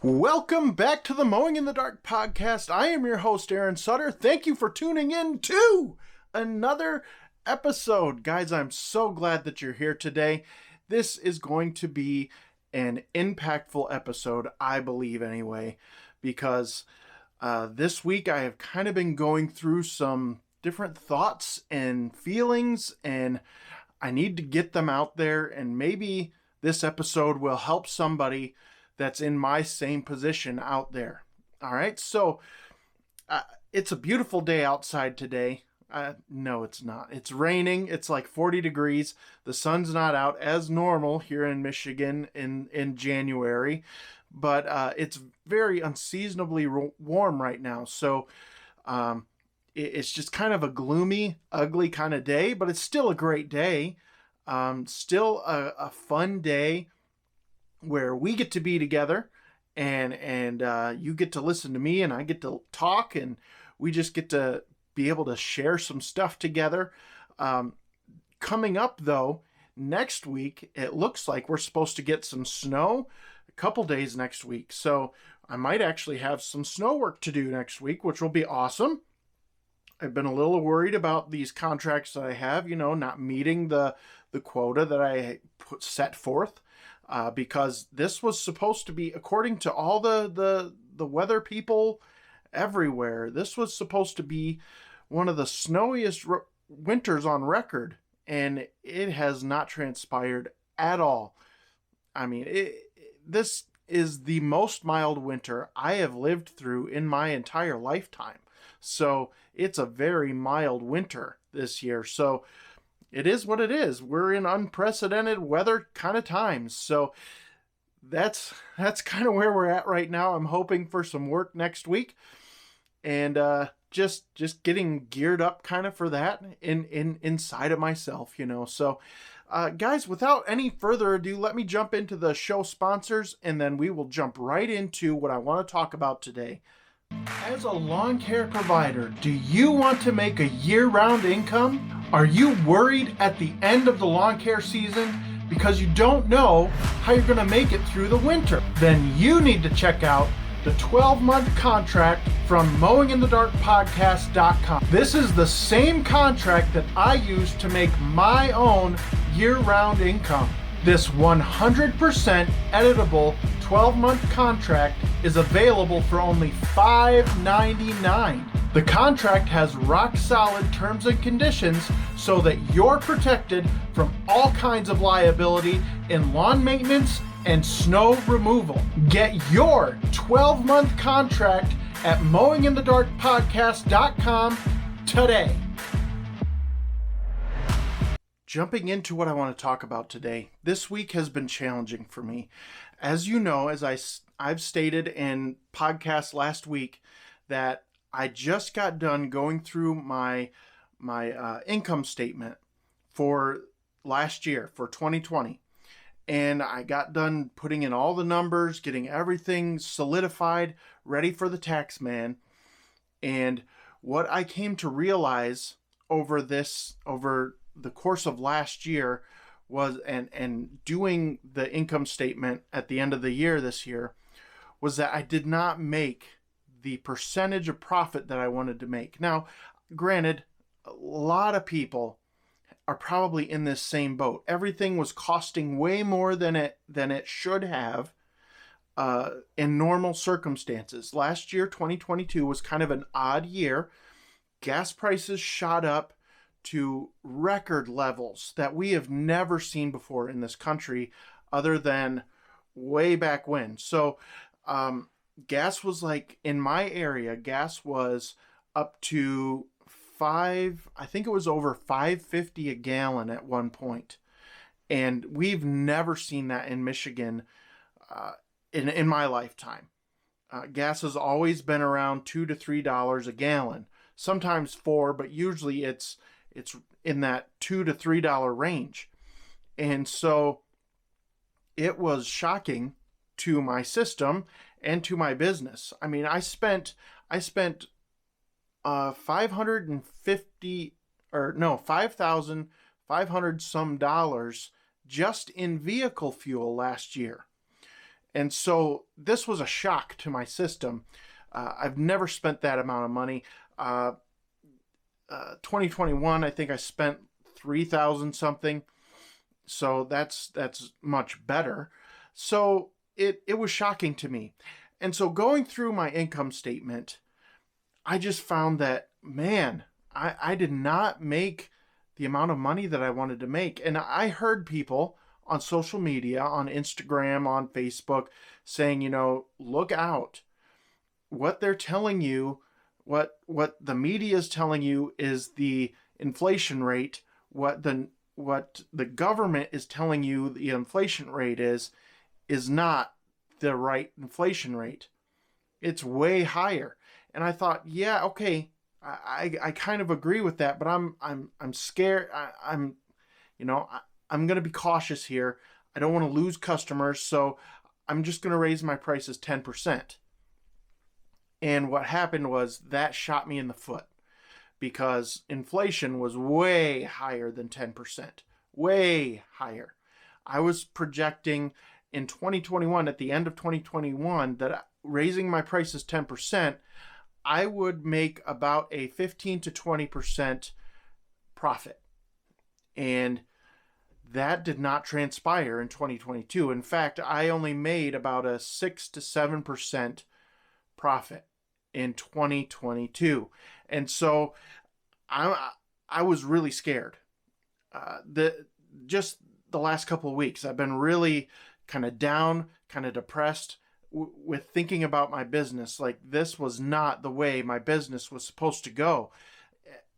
Welcome back to the Mowing in the Dark podcast. I am your host, Aaron Sutter. Thank you for tuning in to another episode. Guys, I'm so glad that you're here today. This is going to be an impactful episode, I believe anyway, because this week I have kind of been going through some different thoughts and feelings, and I need to get them out there, and maybe this episode will help somebody that's in my same position out there. All right, so it's a beautiful day outside today. No, it's not. It's raining. It's like 40 degrees. The sun's not out as normal here in Michigan in January, but it's very unseasonably warm right now. So it's just kind of a gloomy, ugly kind of day, but it's still a great day. Still a fun day where we get to be together and you get to listen to me and I get to talk, and we just get to be able to share some stuff together. Coming up though, next week, it looks like we're supposed to get some snow a couple days next week. So I might actually have some snow work to do next week, which will be awesome. I've been a little worried about these contracts that I have, not meeting the quota that I set forth. Because this was supposed to be, according to all the weather people everywhere, this was supposed to be one of the snowiest winters on record, and it has not transpired at all. I mean, this is the most mild winter I have lived through in my entire lifetime. So it's a very mild winter this year. So it is what it is. We're in unprecedented weather kind of times. So that's kind of where we're at right now. I'm hoping for some work next week, and just getting geared up kind of for that inside of myself, So guys, without any further ado, let me jump into the show sponsors, and then we will jump right into what I want to talk about today. As a lawn care provider, do you want to make a year-round income? Are you worried at the end of the lawn care season because you don't know how you're going to make it through the winter? Then you need to check out the 12-month contract from mowinginthedarkpodcast.com. This is the same contract that I use to make my own year-round income. This 100% editable 12-month contract is available for only $5.99. The contract has rock-solid terms and conditions so that you're protected from all kinds of liability in lawn maintenance and snow removal. Get your 12-month contract at mowinginthedarkpodcast.com today. Jumping into what I want to talk about today, this week has been challenging for me. As you know, as I've stated in podcast last week, that I just got done going through my income statement for last year, for 2020. And I got done putting in all the numbers, getting everything solidified, ready for the tax man. And what I came to realize over the course of last year was, and doing the income statement at the end of the year this year, was that I did not make the percentage of profit that I wanted to make. Now, granted, a lot of people are probably in this same boat. Everything was costing way more than it should have in normal circumstances. Last year, 2022, was kind of an odd year. Gas prices shot up to record levels that we have never seen before in this country, other than way back when. So gas was, like, in my area, gas was up to I think it was over $5.50 a gallon at one point. And we've never seen that in Michigan in my lifetime. Gas has always been around $2 to $3 a gallon, sometimes $4, but usually it's in that $2 to $3 range. And so it was shocking to my system and to my business. I mean, I spent $5,500 some dollars just in vehicle fuel last year. And so this was a shock to my system. I've never spent that amount of money. 2021, I think I spent 3,000 something. So that's much better. So it was shocking to me. And so going through my income statement, I just found that, man, I did not make the amount of money that I wanted to make. And I heard people on social media, on Instagram, on Facebook, saying, look out. What they're telling you, what the media is telling you is the inflation rate. What the government is telling you the inflation rate is not the right inflation rate. It's way higher. And I thought, yeah, okay, I kind of agree with that, but I'm scared. I'm going to be cautious here. I don't want to lose customers, so I'm just going to raise my prices 10%. And what happened was that shot me in the foot, because inflation was way higher than 10%, way higher. I was projecting in 2021, at the end of 2021, that raising my prices 10%, I would make about a 15 to 20% profit. And that did not transpire in 2022. In fact, I only made about a 6 to 7% profit in 2022. And so I was really scared. Just the last couple of weeks, I've been really kind of down, kind of depressed with thinking about my business. Like, this was not the way my business was supposed to go.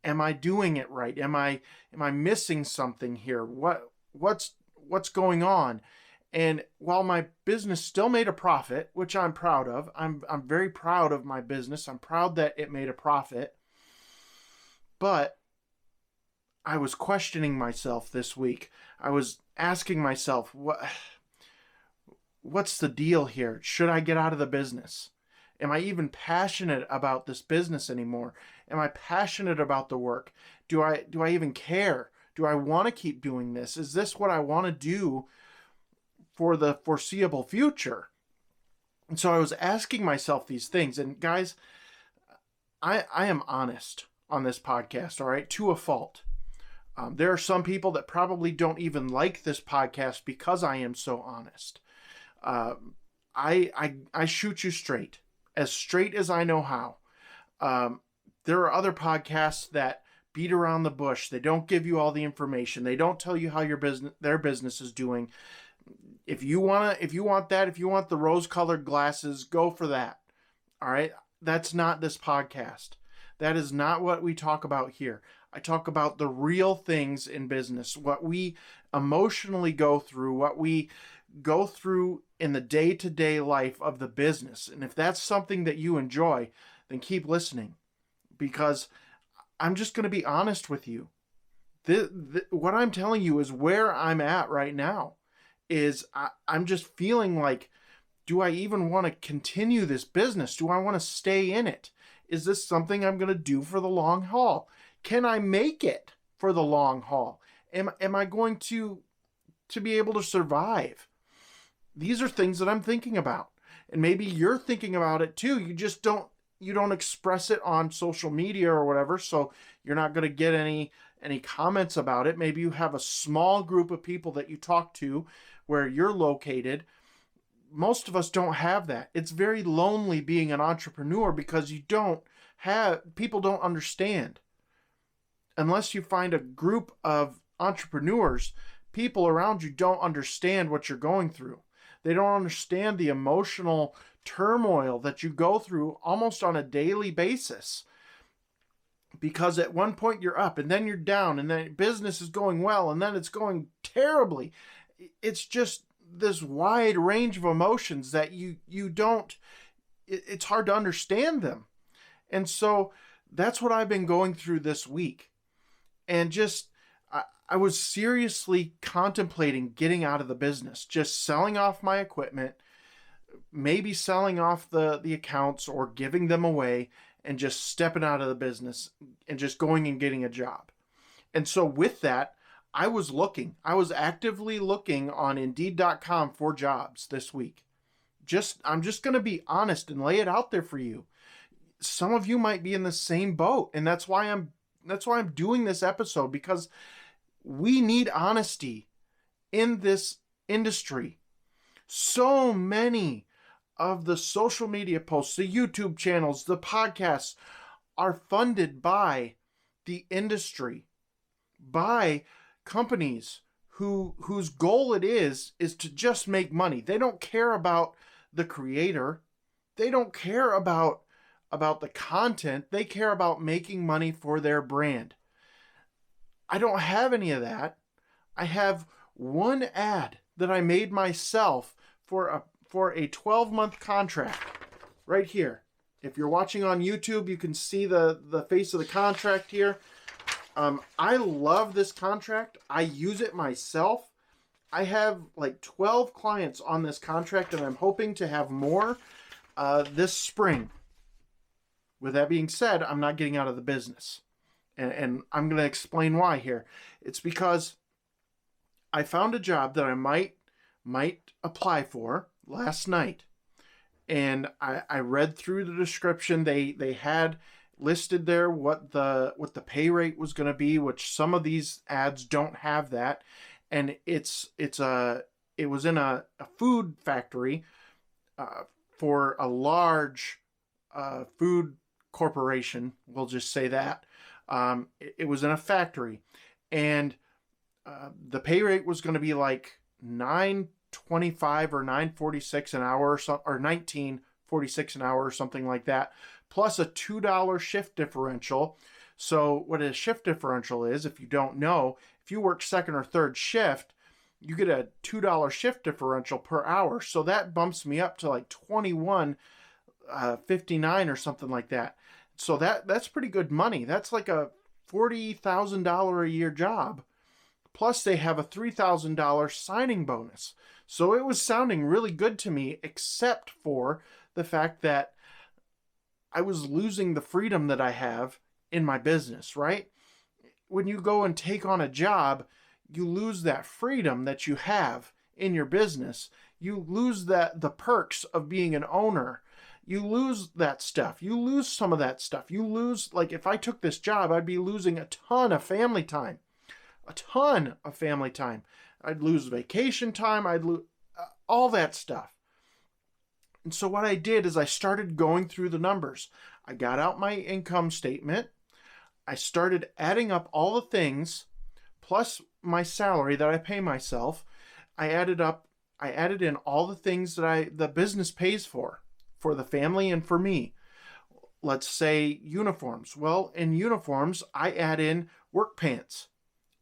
Am I doing it right? Am I missing something here? What's going on? And while my business still made a profit, which I'm proud of, I'm very proud of my business. I'm proud that it made a profit. But I was questioning myself this week. I was asking myself, what's the deal here? Should I get out of the business? Am I even passionate about this business anymore? Am I passionate about the work? Do I even care? Do I want to keep doing this? Is this what I want to do for the foreseeable future? And so I was asking myself these things. And guys, I am honest on this podcast, all right, to a fault. There are some people that probably don't even like this podcast because I am so honest. I shoot you straight as I know how. There are other podcasts that beat around the bush. They don't give you all the information. They don't tell you how their business is doing. If you want the rose-colored glasses, go for that. All right? That's not this podcast. That is not what we talk about here. I talk about the real things in business, what we emotionally go through, what we go through in the day-to-day life of the business. And if that's something that you enjoy, then keep listening, because I'm just going to be honest with you. What I'm telling you is where I'm at right now. I'm just feeling like, do I even want to continue this business? Do I want to stay in it? Is this something I'm going to do for the long haul? Can I make it for the long haul? Am I going to be able to survive? These are things that I'm thinking about. And maybe you're thinking about it too. You just don't express it on social media or whatever, so you're not going to get any comments about it. Maybe you have a small group of people that you talk to where you're located. Most of us don't have that. It's very lonely being an entrepreneur because people don't understand. Unless you find a group of entrepreneurs, people around you don't understand what you're going through. They don't understand the emotional turmoil that you go through almost on a daily basis. Because at one point you're up and then you're down, and then business is going well and then it's going terribly. It's just this wide range of emotions that it's hard to understand them. And so that's what I've been going through this week. And I was seriously contemplating getting out of the business, just selling off my equipment, maybe selling off the accounts or giving them away, and just stepping out of the business and just going and getting a job. And so with that, I was actively looking on Indeed.com for jobs this week. I'm just going to be honest and lay it out there for you. Some of you might be in the same boat, and that's why I'm doing this episode, because we need honesty in this industry. So many of the social media posts, the YouTube channels, the podcasts are funded by the industry, by companies whose goal it is to just make money. They don't care about the creator. They don't care about the content. They care about making money for their brand. I don't have any of that. I have one ad that I made myself for a 12-month contract right here. If you're watching on YouTube, you can see the face of the contract here. I love this contract. I use it myself. I have like 12 clients on this contract, and I'm hoping to have more this spring. With that being said, I'm not getting out of the business. And I'm going to explain why here. It's because I found a job that I might apply for last night. And I read through the description. They had listed there what the pay rate was going to be, which some of these ads don't have that. And it was in a food factory for a large food corporation. We'll just say that. It was in a factory, and the pay rate was going to be like $9.25 or $9.46 an hour, or $19.46 an hour, or something like that, plus a $2 shift differential. So what a shift differential is, if you don't know, if you work second or third shift, you get a $2 shift differential per hour. So that bumps me up to like $21.59 or something like that. So that's pretty good money. That's like a $40,000 a year job. Plus they have a $3,000 signing bonus. So it was sounding really good to me, except for the fact that I was losing the freedom that I have in my business, right? When you go and take on a job, you lose that freedom that you have in your business. You lose the perks of being an owner. You lose that stuff. You lose some of that stuff. You lose, like if I took this job, I'd be losing a ton of family time. A ton of family time. I'd lose vacation time. I'd lose all that stuff. And so what I did is I started going through the numbers. I got out my income statement. I started adding up all the things plus my salary that I pay myself. I added in all the things that the business pays for the family and for me. Let's say uniforms. Well, in uniforms, I add in work pants,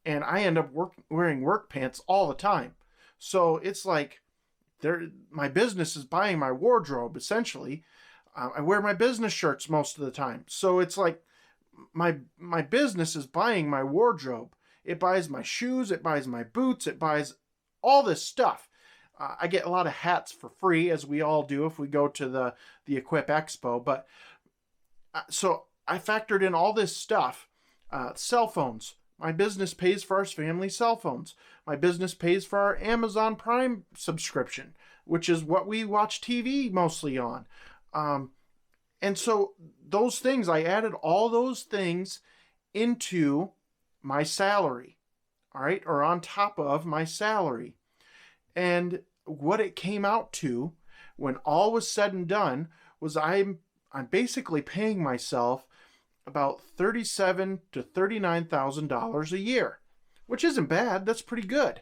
and I end up wearing work pants all the time. So it's like my business is buying my wardrobe, essentially. I wear my business shirts most of the time. So it's like my business is buying my wardrobe. It buys my shoes, it buys my boots, it buys all this stuff. I get a lot of hats for free, as we all do if we go to the Equip Expo. But so I factored in all this stuff. Cell phones. My business pays for our family cell phones. My business pays for our Amazon Prime subscription, which is what we watch TV mostly on. And so those things, I added all those things into my salary, all right, or on top of my salary. And what it came out to, when all was said and done, was I'm basically paying myself about $37,000 to $39,000 a year, which isn't bad. That's pretty good.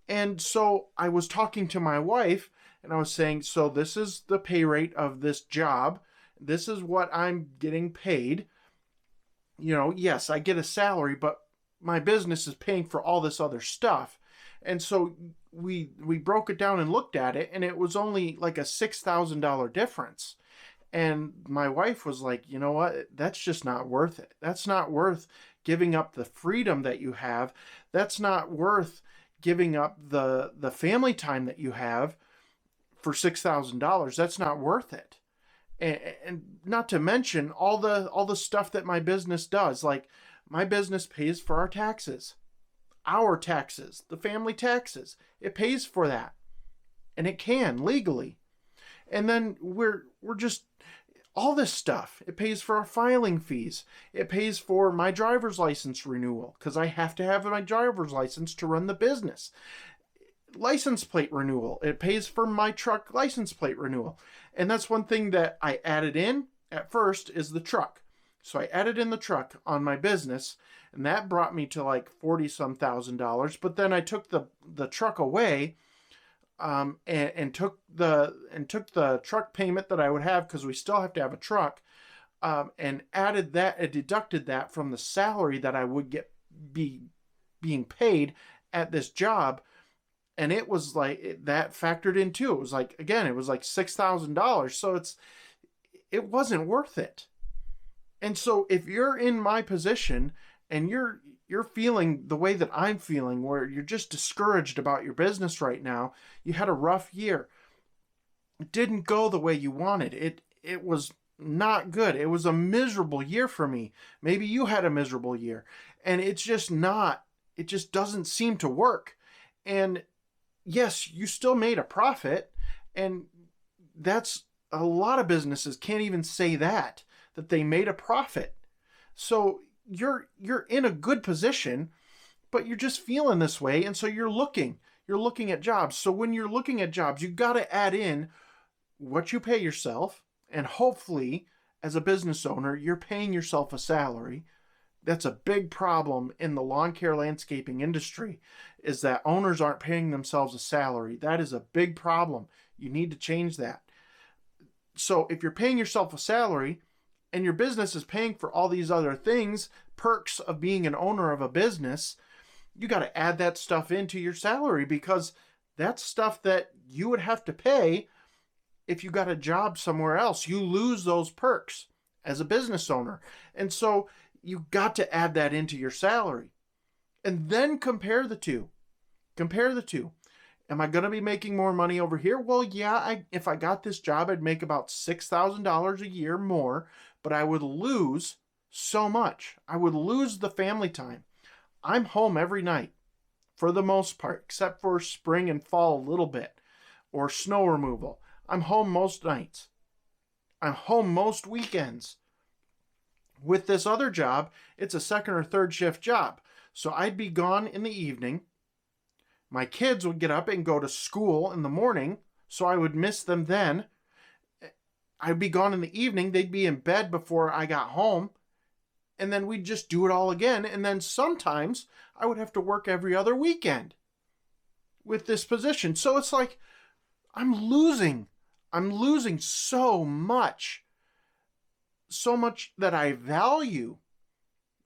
And so I was talking to my wife, and I was saying, so this is the pay rate of this job. This is what I'm getting paid. You know, yes, I get a salary, but my business is paying for all this other stuff. And so we broke it down and looked at it, and it was only like a $6,000 difference. And my wife was like, you know what? That's just not worth it. That's not worth giving up the freedom that you have. That's not worth giving up the family time that you have for $6,000. That's not worth it. And not to mention all the stuff that my business does. Like, my business pays for our taxes, the family taxes. It pays for that. And it can legally. And then we're just all this stuff. It pays for our filing fees. It pays for my driver's license renewal because I have to have my driver's license to run the business. License plate renewal. It pays for my truck license plate renewal. And that's one thing that I added in at first is the truck. So I added in the truck on my business, and that brought me to like $40-some thousand. But then I took the truck away, and took the truck payment that I would have because we still have to have a truck, and added that and deducted that from the salary that I would be being paid at this job. And it was like that factored in too. It was like, again, it was like $6,000. So it wasn't worth it. And so if you're in my position and you're feeling the way that I'm feeling, where you're just discouraged about your business right now, you had a rough year, it didn't go the way you wanted. It was not good. It was a miserable year for me. Maybe you had a miserable year, and it just doesn't seem to work. And yes, you still made a profit, and that's a lot of businesses can't even say that they made a profit. So you're in a good position, but you're just feeling this way, and so you're looking at jobs. So when you're looking at jobs, you got to add in what you pay yourself, and hopefully as a business owner, you're paying yourself a salary. That's a big problem in the lawn care landscaping industry, is that owners aren't paying themselves a salary. That is a big problem. You need to change that. So if you're paying yourself a salary and your business is paying for all these other things, perks of being an owner of a business, you got to add that stuff into your salary, because that's stuff that you would have to pay if you got a job somewhere else. You lose those perks as a business owner. And so you got to add that into your salary. And then compare the two. Compare the two. Am I going to be making more money over here? Well, yeah, if I got this job, I'd make about $6,000 a year more, but I would lose so much. I would lose the family time. I'm home every night for the most part, except for spring and fall a little bit, or snow removal. I'm home most nights. I'm home most weekends. With this other job, it's a second or third shift job. So I'd be gone in the evening. My kids would get up and go to school in the morning, so I would miss them then. I'd be gone in the evening. They'd be in bed before I got home. And then we'd just do it all again. And then sometimes I would have to work every other weekend with this position. So it's like I'm losing so much that I value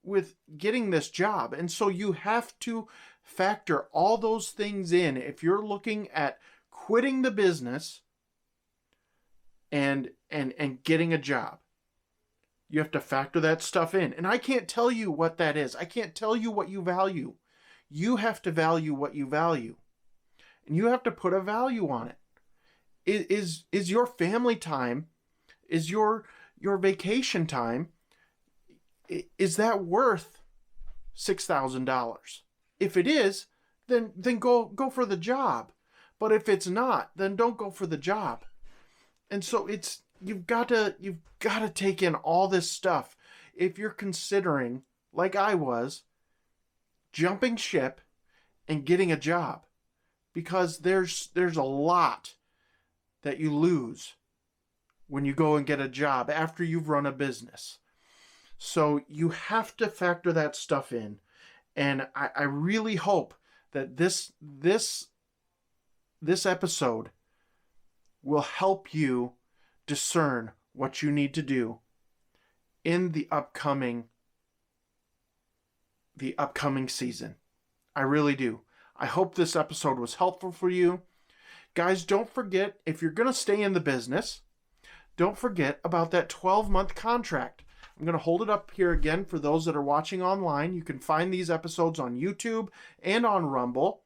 with getting this job. And so you have to factor all those things in if you're looking at quitting the business and getting a job. You have to factor that stuff in. And I can't tell you what that is. I can't tell you what you value. You have to value what you value. And you have to put a value on it. Is your family time, is your vacation time, is that worth $6,000? If it is, then go for the job. But if it's not, then don't go for the job. And so you've got to take in all this stuff if you're considering, like I was, jumping ship and getting a job, because there's a lot that you lose when you go and get a job after you've run a business. So you have to factor that stuff in. And I really hope that this episode will help you discern what you need to do in the upcoming season. I really do. I hope this episode was helpful for you. Guys, don't forget, if you're going to stay in the business, don't forget about that 12-month contract. I'm going to hold it up here again for those that are watching online. You can find these episodes on YouTube and on Rumble.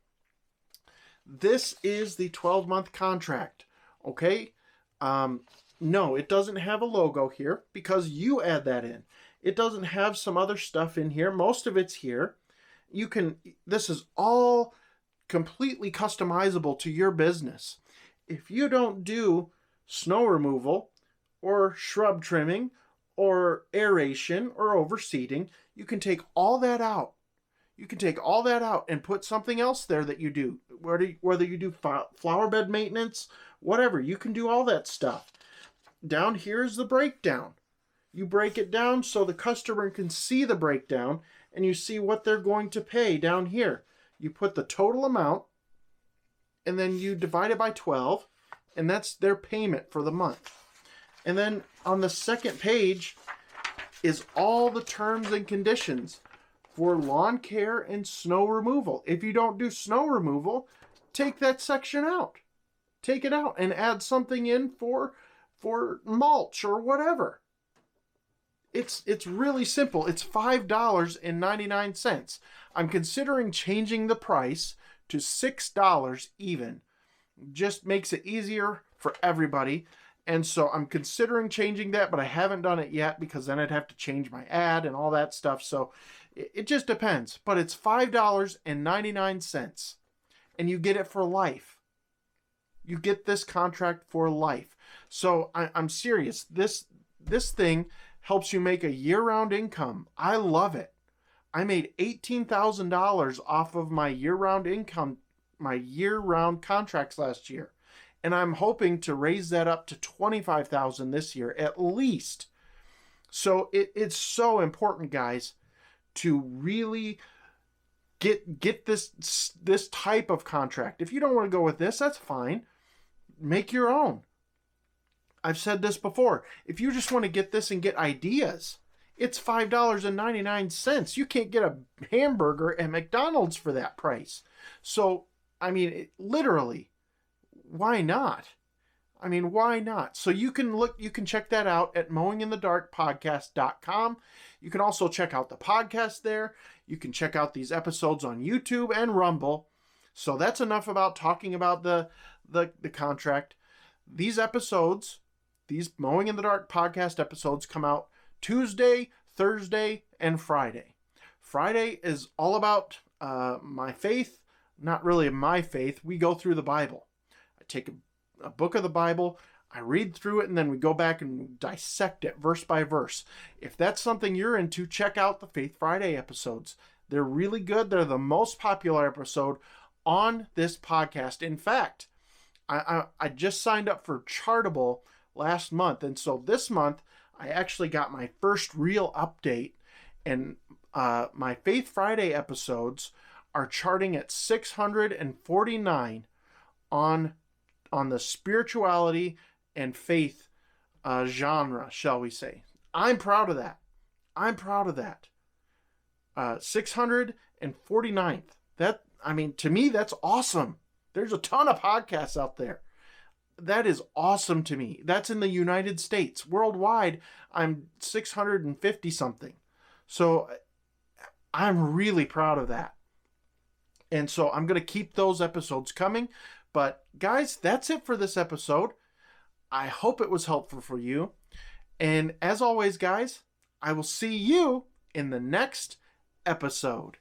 This is the 12-month contract, okay? No, it doesn't have a logo here because you add that in. It doesn't have some other stuff in here. Most of it's here. This is all completely customizable to your business. If you don't do snow removal, or shrub trimming, or aeration, or overseeding. You can take all that out. You can take all that out and put something else there that you do. Whether you do flower bed maintenance, whatever, you can do all that stuff. Down here is the breakdown. You break it down so the customer can see the breakdown, and you see what they're going to pay down here. You put the total amount, and then you divide it by 12, and that's their payment for the month. And then on the second page is all the terms and conditions for lawn care and snow removal. If you don't do snow removal, take that section out. Take it out and add something in for mulch or whatever. It's really simple. It's $5.99. I'm considering changing the price to $6 even. Just makes it easier for everybody. And so I'm considering changing that, but I haven't done it yet because then I'd have to change my ad and all that stuff. So it just depends. But it's $5.99. And you get it for life. You get this contract for life. So I'm serious. This thing helps you make a year-round income. I love it. I made $18,000 off of my year-round income, my year-round contracts last year. And I'm hoping to raise that up to $25,000 this year at least. So it's so important, guys, to really get this type of contract. If you don't want to go with this, that's fine. Make your own. I've said this before. If you just want to get this and get ideas, it's $5.99. You can't get a hamburger at McDonald's for that price. So, I mean, literally, why not? I mean, why not? So you can check that out at mowinginthedarkpodcast.com. You can also check out the podcast there. You can check out these episodes on YouTube and Rumble. So that's enough about talking about the contract. These episodes, these Mowing in the Dark podcast episodes come out Tuesday, Thursday, and Friday. Friday is all about my faith. Not really my faith. We go through the Bible. I take a book of the Bible, I read through it, and then we go back and dissect it verse by verse. If that's something you're into, check out the Faith Friday episodes. They're really good. They're the most popular episode on this podcast. In fact, I just signed up for Chartable last month, and so this month I actually got my first real update, and my Faith Friday episodes are charting at 649 on the spirituality and faith genre, shall we say. I'm proud of that. 649th. To me, that's awesome. There's a ton of podcasts out there. That is awesome to me. That's in the United States. Worldwide, I'm 650 something. So I'm really proud of that. And so I'm going to keep those episodes coming. But guys, that's it for this episode. I hope it was helpful for you. And as always, guys, I will see you in the next episode.